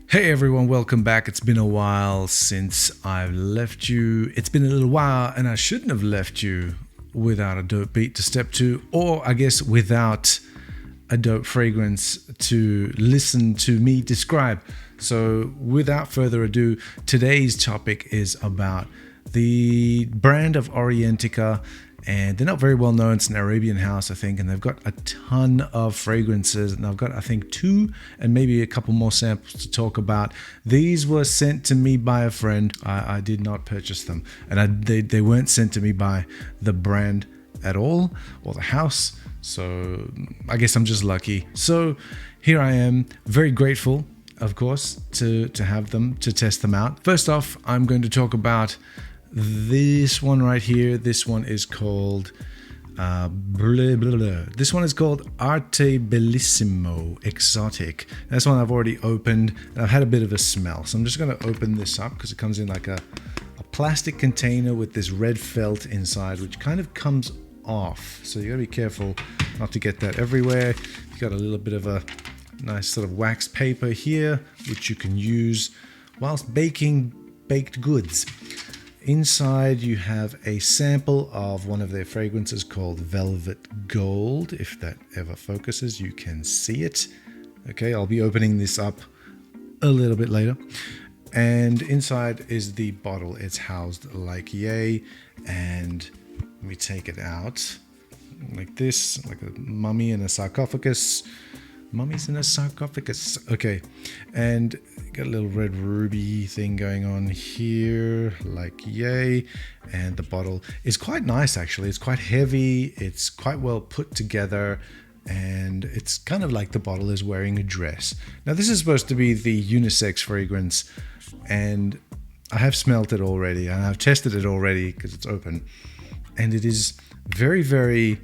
Hey everyone, welcome back. It's been a while since I've left you. It's been a little while and I shouldn't have left you without a dope beat to step to, or I guess without a dope fragrance to listen to me describe. So without further ado, today's topic is about the brand of Orientica, and they're not very well known. It's an Arabian house, I think, and they've got a ton of fragrances, and I've got, I think, 2 and maybe a couple more samples to talk about. These were sent to me by a friend. I did not purchase them, and they weren't sent to me by the brand at all, or the house, so I guess I'm just lucky. So here I am, very grateful, of course, to have them, to test them out. First off, I'm going to talk about this one right here. This one is called this one is called Arte Bellissimo Exotic. That's one I've already opened and I've had a bit of a smell, so I'm just going to open this up because it comes in like a plastic container with this red felt inside, which kind of comes off, so you gotta be careful not to get that everywhere. You got a little bit of a nice sort of wax paper here, which you can use whilst baking baked goods. Inside you have a sample of one of their fragrances called Velvet Gold. If that ever focuses, you can see it. Okay, I'll be opening this up a little bit later. And inside is the bottle. It's housed like yay. And let me take it out like this, like a mummy in a sarcophagus. Mummies in a sarcophagus. Okay, and got a little red ruby thing going on here, like yay. And the bottle is quite nice, actually. It's quite heavy. It's quite well put together, and it's kind of like the bottle is wearing a dress. Now, this is supposed to be the unisex fragrance, and I have smelled it already, and I've tested it already because it's open, and it is very, very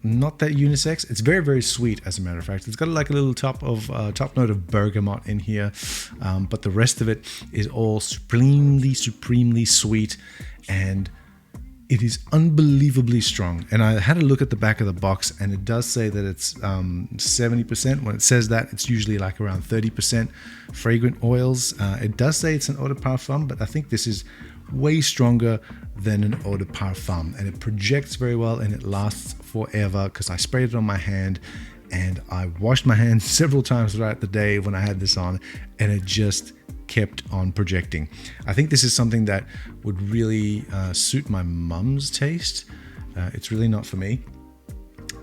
not that unisex. It's very, very sweet, as a matter of fact. It's got like a little top note of bergamot in here, but the rest of it is all supremely sweet, and it is unbelievably strong. And I had a look at the back of the box, and it does say that it's 70%. When it says that, it's usually like around 30% fragrant oils. It does say it's an eau de parfum, but I think this is way stronger than an eau de parfum, and it projects very well and it lasts forever because I sprayed it on my hand and I washed my hands several times throughout the day when I had this on, and it just kept on projecting. I think this is something that would really suit my mum's taste. It's really not for me.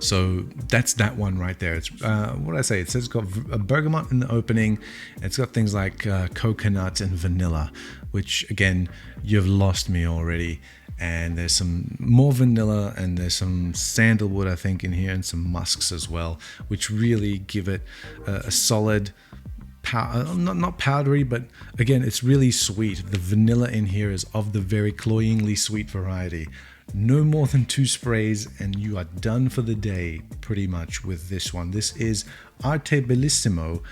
So that's that one right there. It's what did I say? It says it's got a bergamot in the opening. It's got things like coconut and vanilla, which again, you've lost me already. And there's some more vanilla, and there's some sandalwood, I think, in here, and some musks as well, which really give it a solid not powdery, but again, it's really sweet. The vanilla in here is of the very cloyingly sweet variety. No more than 2 sprays and you are done for the day, pretty much, with this one. This is Arte Bellissimo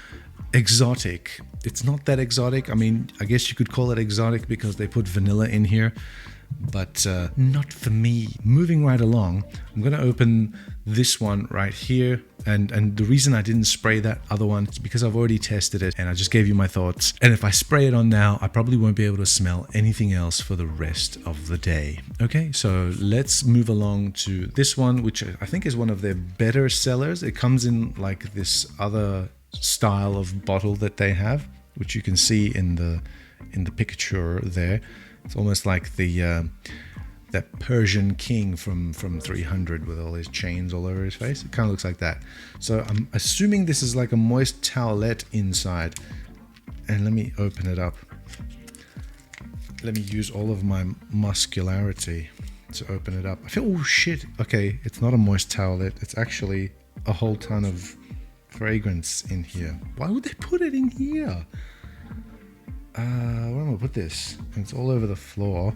Exotic. It's not that exotic. I mean, I guess you could call it exotic because they put vanilla in here, but not for me. Moving right along, I'm going to open this one right here. And the reason I didn't spray that other one is because I've already tested it and I just gave you my thoughts. And if I spray it on now, I probably won't be able to smell anything else for the rest of the day. Okay, so let's move along to this one, which I think is one of their better sellers. It comes in like this other style of bottle that they have, which you can see in the picture there. It's almost like the that Persian king from 300 with all his chains all over his face. It kind of looks like that. So I'm assuming this is like a moist towelette inside. And let me open it up. Let me use all of my muscularity to open it up. I feel, oh shit. Okay, it's not a moist towelette. It's actually a whole ton of fragrance in here. Why would they put it in here? Where am I gonna put this? It's all over the floor.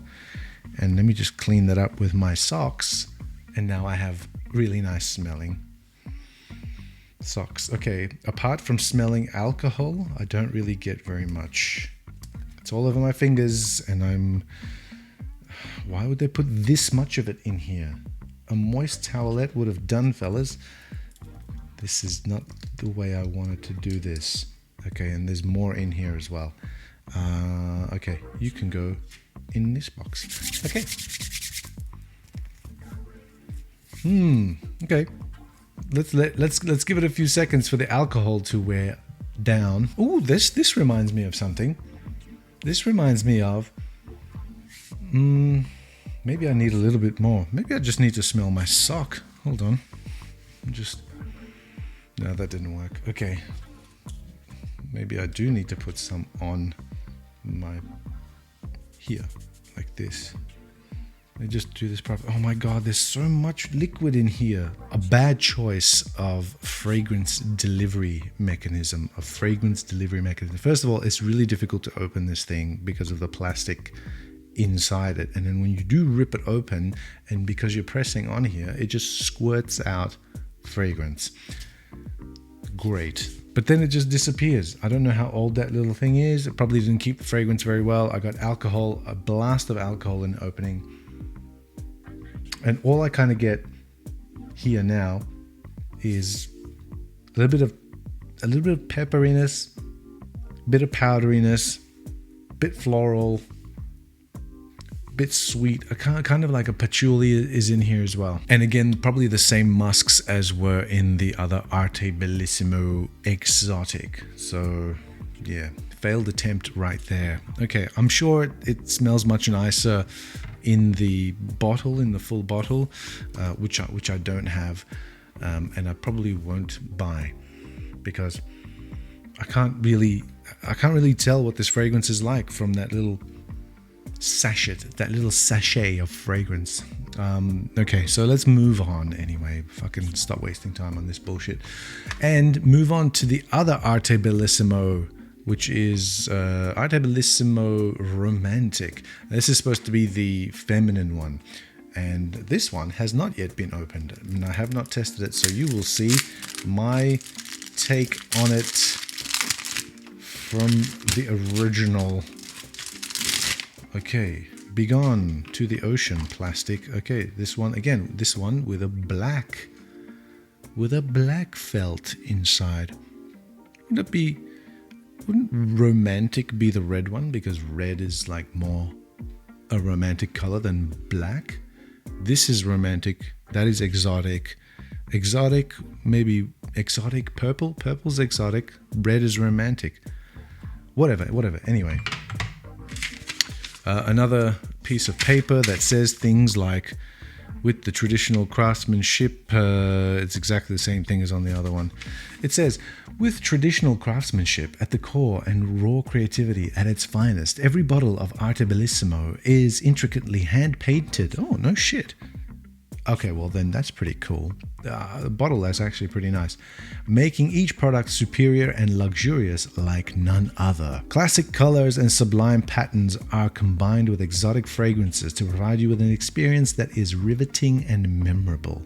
And let me just clean that up with my socks. And now I have really nice smelling socks. Okay, apart from smelling alcohol, I don't really get very much. It's all over my fingers, and why would they put this much of it in here? A moist towelette would have done, fellas. This is not the way I wanted to do this. Okay, and there's more in here as well. Okay, you can go in this box. Okay. Okay. Let's give it a few seconds for the alcohol to wear down. Ooh, this reminds me of something. This reminds me of maybe I need a little bit more. Maybe I just need to smell my sock. Hold on. No, that didn't work. Okay. Maybe I do need to put some on my here, like this. Let me just do this properly. Oh my god, there's so much liquid in here. A bad choice of fragrance delivery mechanism. First of all, it's really difficult to open this thing because of the plastic inside it. And then when you do rip it open, and because you're pressing on here, it just squirts out fragrance. Great. But then it just disappears. I don't know how old that little thing is. It probably didn't keep the fragrance very well. I got alcohol, a blast of alcohol in opening. And all I kind of get here now is a little bit of pepperiness, bit of powderiness, bit floral, bit sweet. Kind of like a patchouli is in here as well. And again, probably the same musks as were in the other Arte Bellissimo Exotic. So yeah, failed attempt right there. Okay, I'm sure it smells much nicer in the bottle, in the full bottle, which I don't have, and I probably won't buy because I can't really tell what this fragrance is like from that little sachet of fragrance. Okay, so let's move on anyway. Fucking stop wasting time on this bullshit and move on to the other Arte Bellissimo, which is Arte Bellissimo Romantic. This is supposed to be the feminine one, and this one has not yet been opened, and I have not tested it, so you will see my take on it from the original. Okay, begone to the ocean, plastic. Okay, this one again, this one with a black felt inside. Wouldn't romantic be the red one, because red is like more a romantic color than black? This is romantic. That is exotic. Exotic, maybe exotic purple. Purple's exotic. Red is romantic. Whatever. Anyway, another piece of paper that says things like, with the traditional craftsmanship, it's exactly the same thing as on the other one. It says, with traditional craftsmanship at the core and raw creativity at its finest, every bottle of Arte Bellissimo is intricately hand-painted. Oh, no shit. Okay, well then that's pretty cool. The bottle is actually pretty nice. Making each product superior and luxurious like none other. Classic colors and sublime patterns are combined with exotic fragrances to provide you with an experience that is riveting and memorable.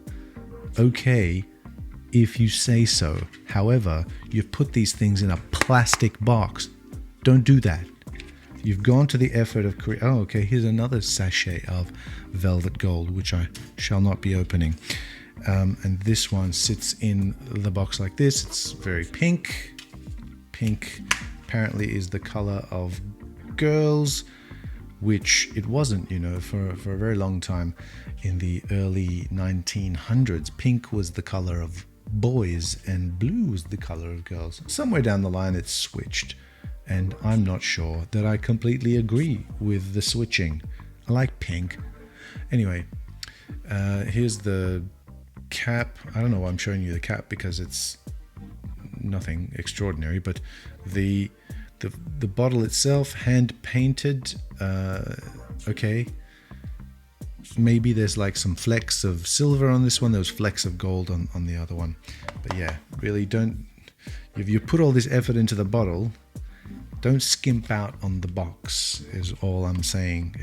Okay, if you say so. However, you've put these things in a plastic box. Don't do that. You've gone to the effort of creating... Oh, okay, here's another sachet of velvet gold, which I shall not be opening. And this one sits in the box like this. It's very pink. Pink apparently is the color of girls, which it wasn't, for a very long time. In the early 1900s, pink was the color of boys and blue was the color of girls. Somewhere down the line it switched. And I'm not sure that I completely agree with the switching. I like pink. Anyway, here's the cap. I don't know why I'm showing you the cap, because it's nothing extraordinary, but the bottle itself, hand painted. Okay, maybe there's like some flecks of silver on this one. There was flecks of gold on the other one. But yeah, really don't. If you put all this effort into the bottle, don't skimp out on the box, is all I'm saying.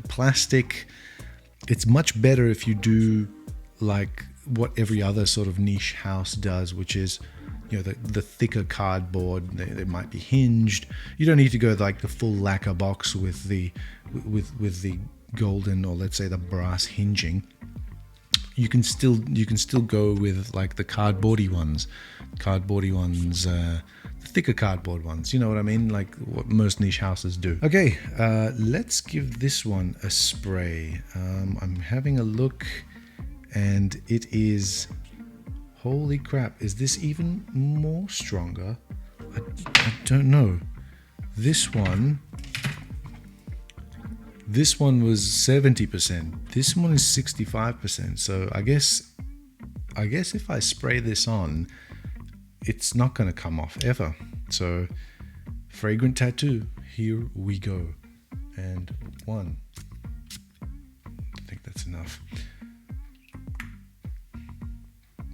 Plastic, it's much better if you do like what every other sort of niche house does, which is, the thicker cardboard. They might be hinged. You don't need to go like the full lacquer box with the golden, or let's say the brass hinging. You can still go with like the cardboardy ones. The thicker cardboard ones. You know what I mean? Like what most niche houses do. Okay, let's give this one a spray. I'm having a look, and it is, holy crap, is this even more stronger? I don't know. This one was 70%. This one is 65%. So I guess if I spray this on, it's not going to come off ever. So fragrant tattoo, here we go. And one. I think that's enough.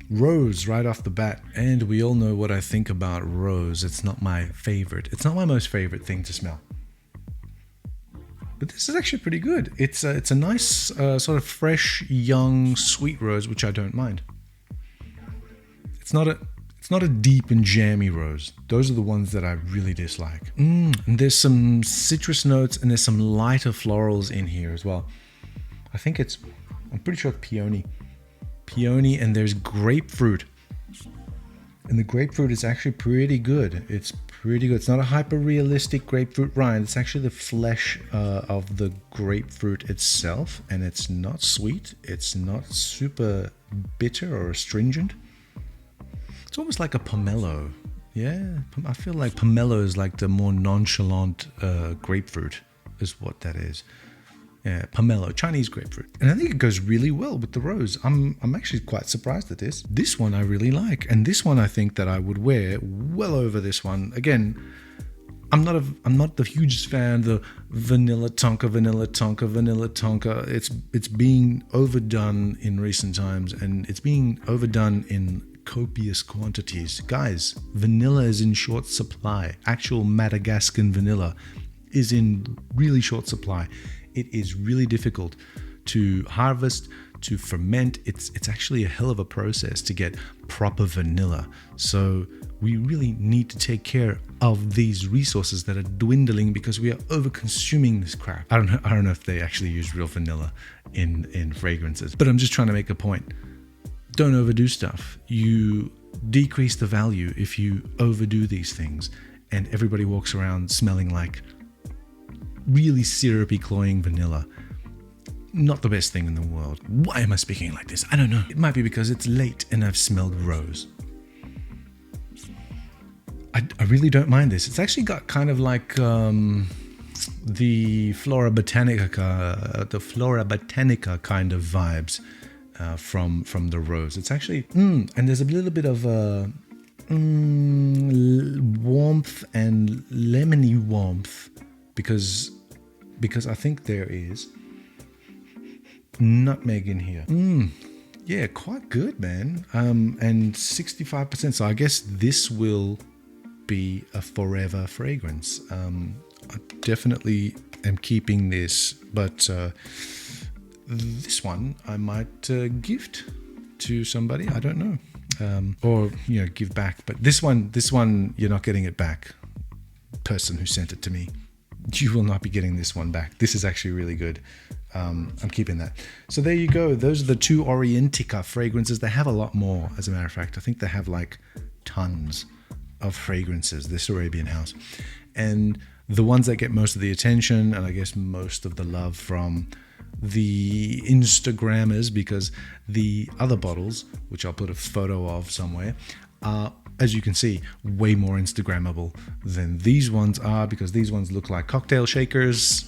Rose right off the bat, and we all know what I think about rose. It's not my favorite. It's not my most favorite thing to smell. But this is actually pretty good. It's a nice sort of fresh, young, sweet rose, which I don't mind. It's not a deep and jammy rose. Those are the ones that I really dislike. And there's some citrus notes, and there's some lighter florals in here as well. I'm pretty sure it's peony. Peony, and there's grapefruit. And the grapefruit is actually pretty good. It's pretty good. It's not a hyper-realistic grapefruit rind. It's actually the flesh of the grapefruit itself, and it's not sweet. It's not super bitter or astringent. It's almost like a pomelo. Yeah, I feel like pomelo is like the more nonchalant grapefruit is what that is. Yeah, pomelo, Chinese grapefruit. And I think it goes really well with the rose. I'm actually quite surprised at this. This one I really like. And this one I think that I would wear well over this one. Again, I'm not the hugest fan of the vanilla tonka. It's being overdone in recent times, and it's being overdone in copious quantities. Guys, vanilla is in short supply. Actual Madagascan vanilla is in really short supply. It is really difficult to harvest, to ferment. It's actually a hell of a process to get proper vanilla. So we really need to take care of these resources that are dwindling because we are over consuming this crap. I don't know if they actually use real vanilla in fragrances, but I'm just trying to make a point. Don't overdo stuff. You decrease the value if you overdo these things, and everybody walks around smelling like really syrupy, cloying vanilla. Not the best thing in the world. Why am I speaking like this? I don't know. It might be because it's late and I've smelled rose. I really don't mind this. It's actually got kind of like the Flora Botanica kind of vibes from the rose. It's actually and there's a little bit of warmth and lemony warmth. Because I think there is nutmeg in here. Yeah, quite good, man. And 65%. So I guess this will be a forever fragrance. I definitely am keeping this, but this one I might gift to somebody. I don't know, or give back. But this one, you're not getting it back. Person who sent it to me. You will not be getting this one back. This is actually really good. I'm keeping that. So there you go. Those are the two Orientica fragrances. They have a lot more, as a matter of fact. I think they have like tons of fragrances, this Arabian house. And the ones that get most of the attention, and I guess most of the love from the Instagrammers, because the other bottles, which I'll put a photo of somewhere, are, as you can see, way more Instagrammable than these ones are, because these ones look like cocktail shakers.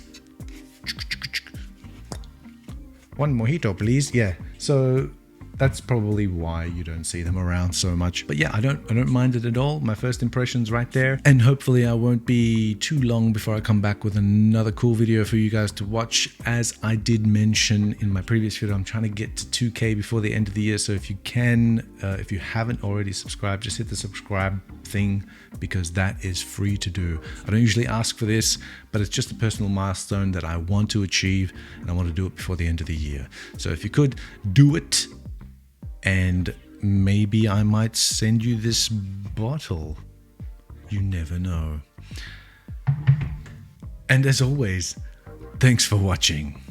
One mojito, please. Yeah. So that's probably why you don't see them around so much. But yeah, I don't mind it at all. My first impression's right there. And hopefully I won't be too long before I come back with another cool video for you guys to watch. As I did mention in my previous video, I'm trying to get to 2K before the end of the year. So if you can, if you haven't already subscribed, just hit the subscribe thing, because that is free to do. I don't usually ask for this, but it's just a personal milestone that I want to achieve, and I want to do it before the end of the year. So if you could do it, and maybe I might send you this bottle. You never know. And as always, thanks for watching.